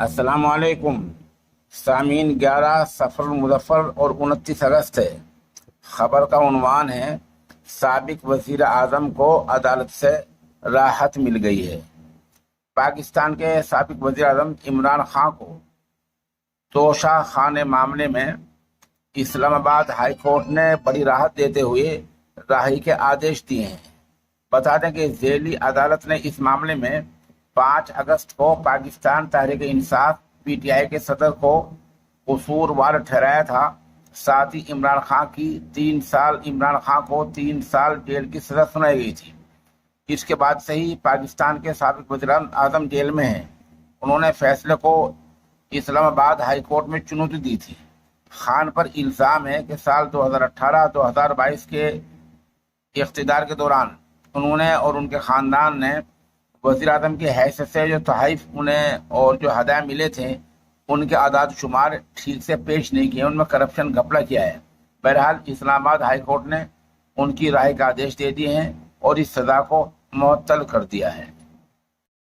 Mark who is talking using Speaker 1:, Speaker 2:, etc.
Speaker 1: अस्सलाम वालेकुम सामीन। 11 सफर मुज़फ़्फ़र और 29 अगस्त है। खबर का उन्वान है, साबिक वज़ीर आज़म को अदालत से राहत मिल गई है। पाकिस्तान के साबिक वज़ीर आज़म इमरान खान को तोशा खाने मामले में इस्लामाबाद हाई कोर्ट ने बड़ी राहत देते हुए राही के आदेश दिए हैं। बता दें कि ज़ेली अदालत ने इस मामले में 5 अगस्त को पाकिस्तान तहरीक इंसाफ पीटीआई के सदर को कसूरवार ठहराया था। साथ ही इमरान खान को 3 साल जेल की सजा सुनाई गई थी। इसके बाद से ही पाकिस्तान के साबिक वज़ीर आज़म जेल में हैं। उन्होंने फैसले को इस्लामाबाद हाई कोर्ट में चुनौती दी थी। खान पर इल्ज़ाम है कि साल 2018-2022 के इख्तिदार के दौरान उन्होंने और उनके ख़ानदान ने वज़ीर आज़म की हैसियत से जो तोहफ़े उन्हें और जो हदाया मिले थे उनके आदाद शुमार ठीक से पेश नहीं किए, उनमें करप्शन घपला किया है। बहरहाल इस्लामाबाद हाई कोर्ट ने उनकी राय का आदेश दे दिए हैं और इस सज़ा को मुअत्तल कर दिया है।